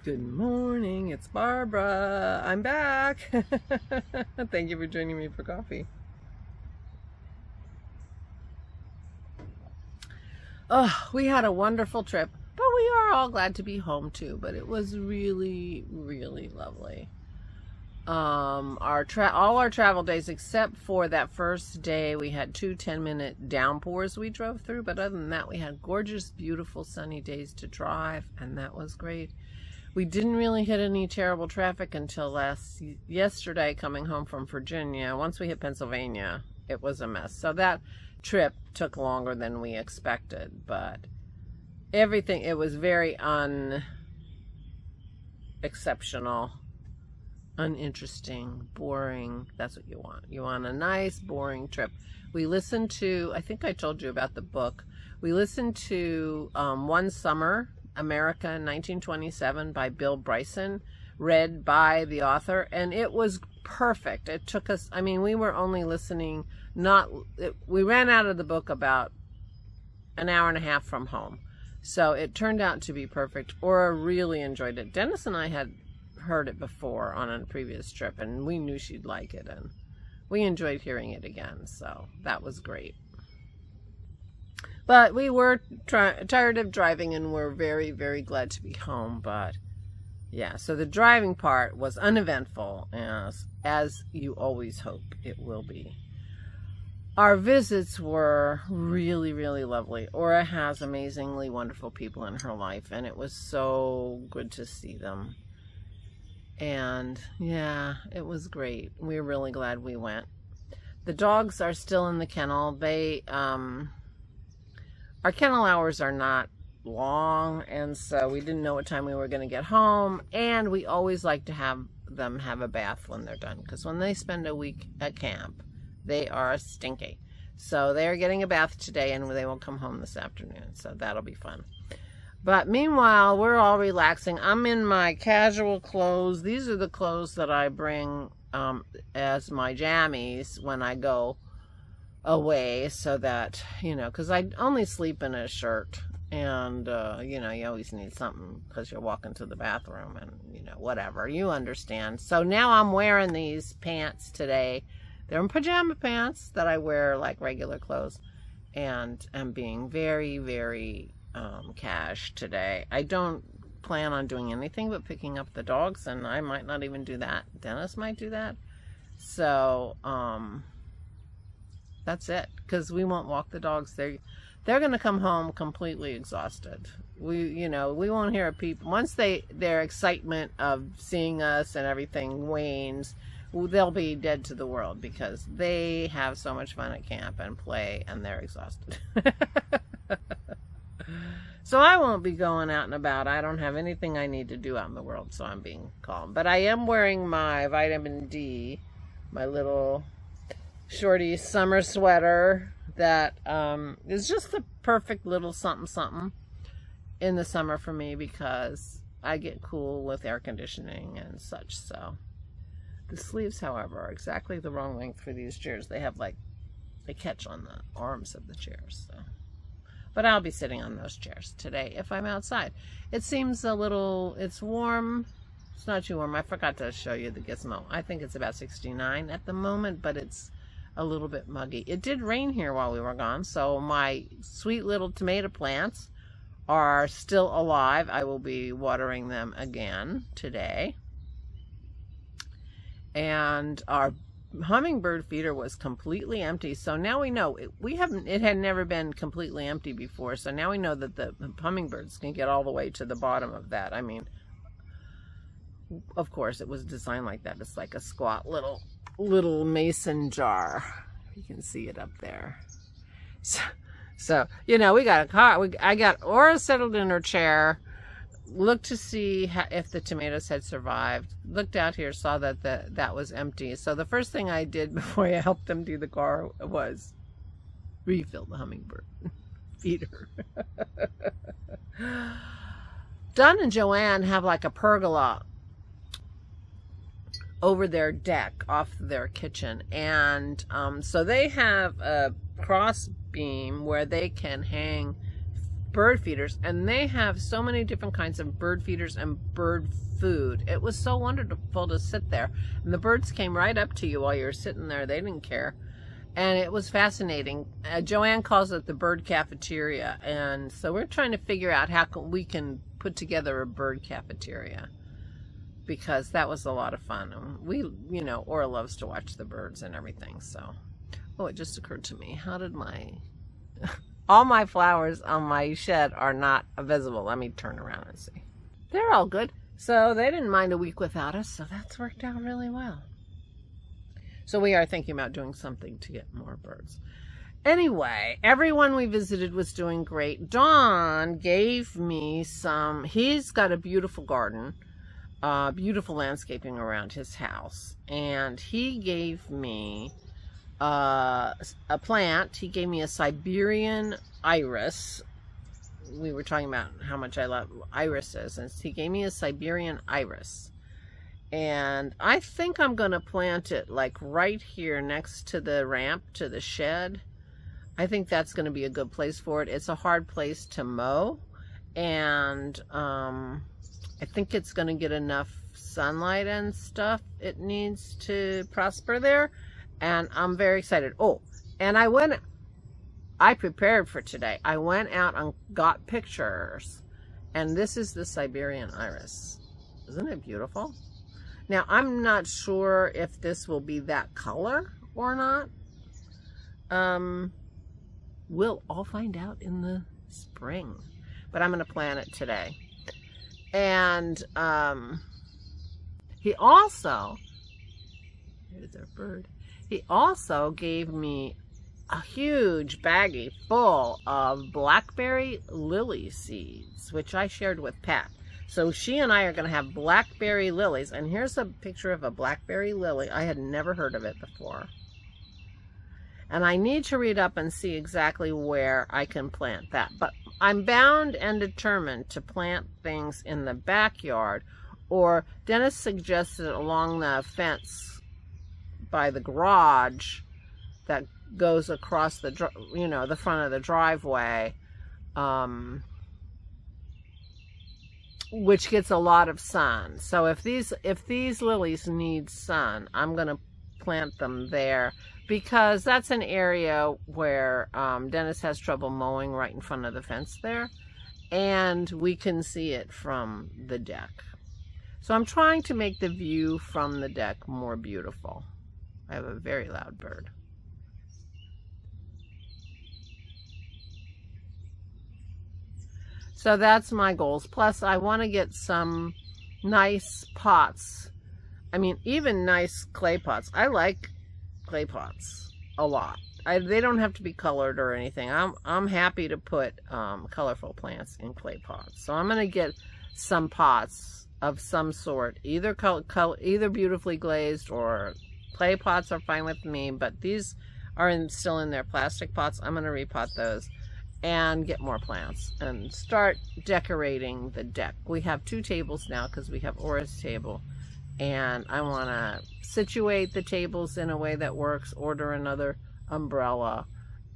Good morning, it's Barbara. I'm back. Thank you for joining me for coffee. Oh, we had a wonderful trip, but we are all glad to be home too, but it was really, really lovely. All our travel days, except for that first day, we had 2 10-minute downpours we drove through, but other than that, we had gorgeous, beautiful, sunny days to drive, and that was great. We didn't really hit any terrible traffic until yesterday coming home from Virginia. Once we hit Pennsylvania, it was a mess. So that trip took longer than we expected, but everything, it was very unexceptional, uninteresting, boring. That's what you want. You want a nice, boring trip. We listened to, I think I told you about the book. We listened to One Summer, America 1927 by Bill Bryson, read by the author, and it was perfect. It took us, I mean, we were only listening, we ran out of the book about an hour and a half from home. So it turned out to be perfect. Aura really enjoyed it. Dennis and I had heard it before on a previous trip, and we knew she'd like it, and we enjoyed hearing it again, so that was great. But we were tired of driving, and we're very, very glad to be home. But yeah, so the driving part was uneventful, as you always hope it will be. Our visits were really, really lovely. Aura has amazingly wonderful people in her life, and it was so good to see them. And yeah, it was great. We're really glad we went. The dogs are still in the kennel. Our kennel hours are not long, and so we didn't know what time we were going to get home, and we always like to have them have a bath when they're done, because when they spend a week at camp, they are stinky. So they're getting a bath today, and they will come home this afternoon, so that'll be fun. But meanwhile, we're all relaxing. I'm in my casual clothes. These are the clothes that I bring as my jammies when I go away, so that, you know, because I only sleep in a shirt, and you know, you always need something because you're walking to the bathroom, and you know, whatever, you understand. So now I'm wearing these pants today. They're pajama pants that I wear like regular clothes, and I'm being very, very cash today. I don't plan on doing anything but picking up the dogs, and I might not even do that. Dennis might do that. So that's it, because we won't walk the dogs. They're going to come home completely exhausted. We won't hear people once their excitement of seeing us and everything wanes. They'll be dead to the world, because they have so much fun at camp and play, and they're exhausted. So I won't be going out and about. I don't have anything I need to do out in the world, so I'm being calm. But I am wearing my vitamin D, my little shorty summer sweater that is just the perfect little something something in the summer for me, because I get cool with air conditioning and such. So the sleeves, however, are exactly the wrong length for these chairs. They have they catch on the arms of the chairs. So. But I'll be sitting on those chairs today if I'm outside. It seems it's warm. It's not too warm. I forgot to show you the gizmo. I think it's about 69 at the moment, but it's a little bit muggy. It did rain here while we were gone, so my sweet little tomato plants are still alive. I will be watering them again today. And our hummingbird feeder was completely empty, so now we know it had never been completely empty before, so now we know that the hummingbirds can get all the way to the bottom of that. I mean, of course it was designed like that. It's like a squat little mason jar. You can see it up there. So you know, we got a car. I got Aura settled in her chair, looked to see if the tomatoes had survived, looked out here, saw that that was empty. So the first thing I did before I helped them do the car was refill the hummingbird feeder. Don and Joanne have like a pergola over their deck off their kitchen, and so they have a cross beam where they can hang bird feeders, and they have so many different kinds of bird feeders and bird food. It was so wonderful to sit there, and the birds came right up to you while you were sitting there. They didn't care, and it was fascinating. Joanne calls it the bird cafeteria, and so we're trying to figure out how we can put together a bird cafeteria, because that was a lot of fun. And we, you know, Aura loves to watch the birds and everything. So, oh, it just occurred to me, how did my all my flowers on my shed are not visible. Let me turn around and see. They're all good. So they didn't mind a week without us, so that's worked out really well. So we are thinking about doing something to get more birds. Anyway, everyone we visited was doing great. Don gave me some, he's got a beautiful garden, beautiful landscaping around his house, and he gave me a plant. He gave me a Siberian iris. We were talking about how much I love irises, and he gave me a Siberian iris, and I think I'm gonna plant it like right here next to the ramp to the shed. I think that's gonna be a good place for it. It's a hard place to mow, and I think it's gonna get enough sunlight and stuff it needs to prosper there. And I'm very excited. Oh, and I prepared for today. I went out and got pictures. And this is the Siberian iris. Isn't it beautiful? Now, I'm not sure if this will be that color or not. We'll all find out in the spring. But I'm going to plant it today. And he also, here's our bird. He also gave me a huge baggie full of blackberry lily seeds, which I shared with Pat. So she and I are going to have blackberry lilies. And here's a picture of a blackberry lily. I had never heard of it before. And I need to read up and see exactly where I can plant that. But I'm bound and determined to plant things in the backyard. Or Dennis suggested along the fence by the garage that goes across the, you know, the front of the driveway, which gets a lot of sun. So if these lilies need sun, I'm going to plant them there, because that's an area where Dennis has trouble mowing right in front of the fence there, and we can see it from the deck. So I'm trying to make the view from the deck more beautiful. I have a very loud bird. So that's my goals. Plus, I want to get some nice pots. I mean, even nice clay pots. I like clay pots a lot. They don't have to be colored or anything. I'm happy to put colorful plants in clay pots. So I'm going to get some pots of some sort, either either beautifully glazed or clay pots are fine with me, but these are still in their plastic pots. I'm going to repot those and get more plants and start decorating the deck. We have 2 tables now because we have Aura's table, and I want to situate the tables in a way that works, order another umbrella,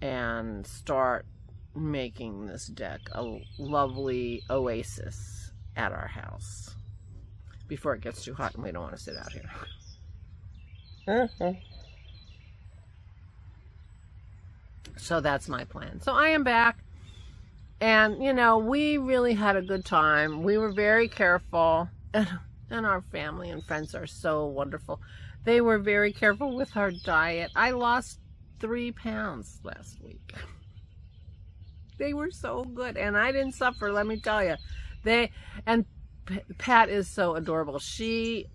and start making this deck a lovely oasis at our house before it gets too hot and we don't want to sit out here. So that's my plan. So I am back, and you know, we really had a good time. We were very careful, and our family and friends are so wonderful. They were very careful with our diet. I lost 3 pounds last week. They were so good, and I didn't suffer, let me tell you. Pat is so adorable. She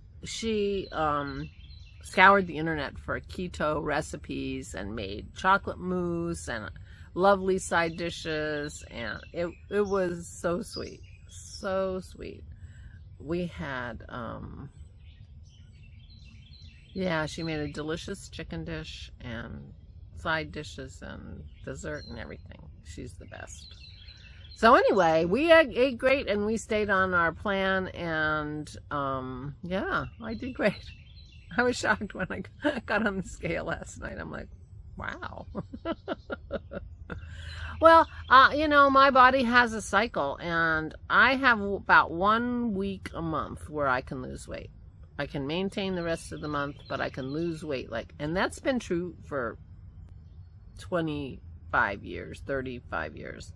scoured the internet for keto recipes and made chocolate mousse and lovely side dishes, and it was so sweet. So sweet. We had yeah, she made a delicious chicken dish and side dishes and dessert and everything. She's the best. So anyway, we ate great and we stayed on our plan, and yeah, I did great. I was shocked when I got on the scale last night. I'm like, wow. Well, you know, my body has a cycle, and I have about 1 week a month where I can lose weight. I can maintain the rest of the month, but I can lose weight. And that's been true for 25 years, 35 years.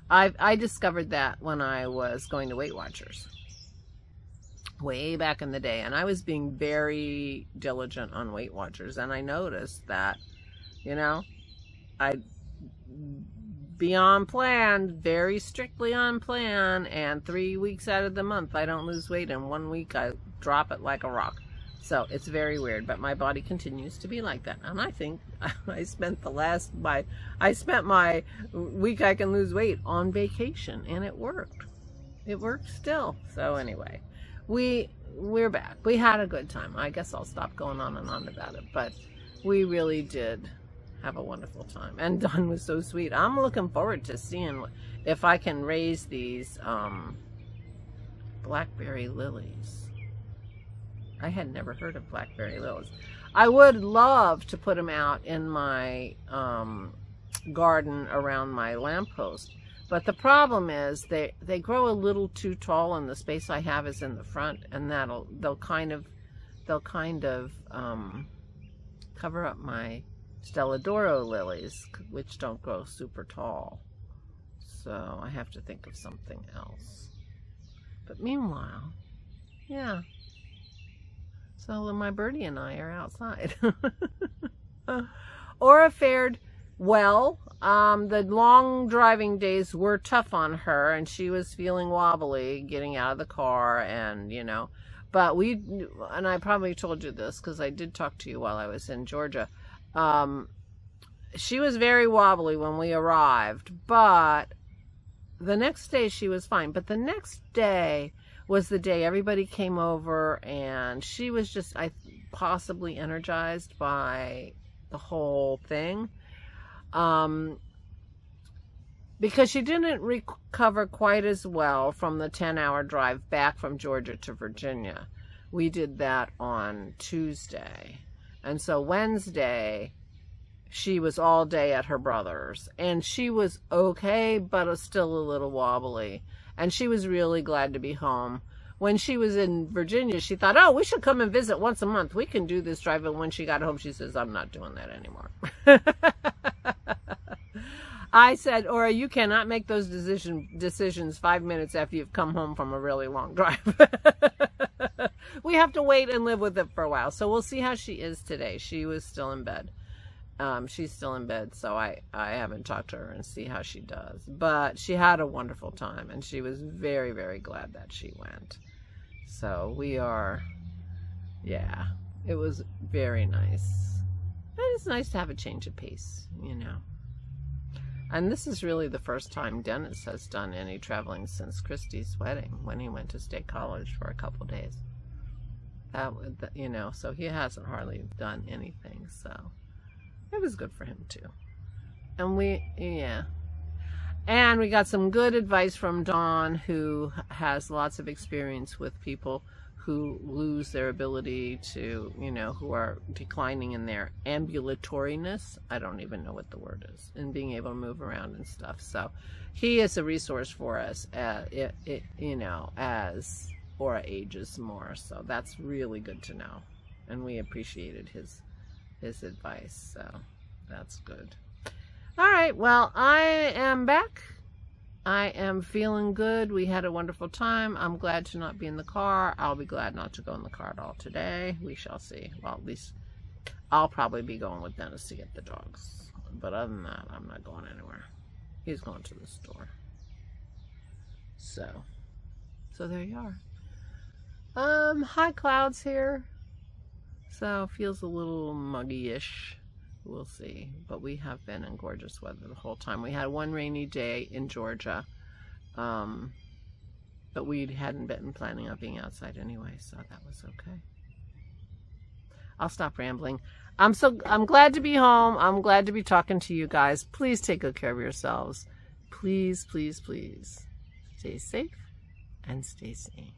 I discovered that when I was going to Weight Watchers way back in the day, and I was being very diligent on Weight Watchers, and I noticed that, you know, I'd be on plan, very strictly on plan, and 3 weeks out of the month I don't lose weight, and 1 week I drop it like a rock. So it's very weird, but my body continues to be like that. And I think I spent my week I can lose weight on vacation, and it worked. It worked still. So anyway, we're back. We had a good time. I guess I'll stop going on and on about it, but we really did have a wonderful time, and Don was so sweet. I'm looking forward to seeing if I can raise these blackberry lilies. I had never heard of blackberry lilies. I would love to put them out in my garden around my lamppost, but the problem is they grow a little too tall, and the space I have is in the front, and they'll kind of cover up my Stelladoro lilies, which don't grow super tall. So I have to think of something else. But meanwhile, yeah. So my birdie and I are outside. Aura fared well. The long driving days were tough on her, and she was feeling wobbly getting out of the car, and you know. But and I probably told you this because I did talk to you while I was in Georgia. She was very wobbly when we arrived, but the next day she was fine. But the next day was the day everybody came over, and she was just possibly energized by the whole thing. Because she didn't recover quite as well from the 10-hour drive back from Georgia to Virginia. We did that on Tuesday. And so Wednesday, she was all day at her brother's, and she was okay, but still a little wobbly. And she was really glad to be home. When she was in Virginia, she thought, oh, we should come and visit once a month. We can do this drive. And when she got home, she says, I'm not doing that anymore. I said, Aura, you cannot make those decisions 5 minutes after you've come home from a really long drive. We have to wait and live with it for a while. So we'll see how she is today. She was still in bed. She's still in bed, so I haven't talked to her and see how she does. But she had a wonderful time, and she was very, very glad that she went. So we are, yeah, it was very nice. And it's nice to have a change of pace, you know. And this is really the first time Dennis has done any traveling since Christy's wedding, when he went to State College for a couple days. You know, so he hasn't hardly done anything, so it was good for him too. And and we got some good advice from Dawn, who has lots of experience with people who lose their ability to, you know, who are declining in their ambulatoriness. I don't even know what the word is, and being able to move around and stuff. So he is a resource for us, you know, as Aura ages more. So that's really good to know, and we appreciated his advice. So that's good. All right, well, I am back. I am feeling good. We had a wonderful time. I'm glad to not be in the car. I'll be glad not to go in the car at all today. We shall see. Well, at least I'll probably be going with Dennis to get the dogs. But other than that, I'm not going anywhere. He's going to the store. So there you are. High clouds here. So feels a little muggy-ish. We'll see. But we have been in gorgeous weather the whole time. We had one rainy day in Georgia. But we hadn't been planning on being outside anyway, so that was okay. I'll stop rambling. I'm glad to be home. I'm glad to be talking to you guys. Please take good care of yourselves. Please, please, please. Stay safe and stay sane.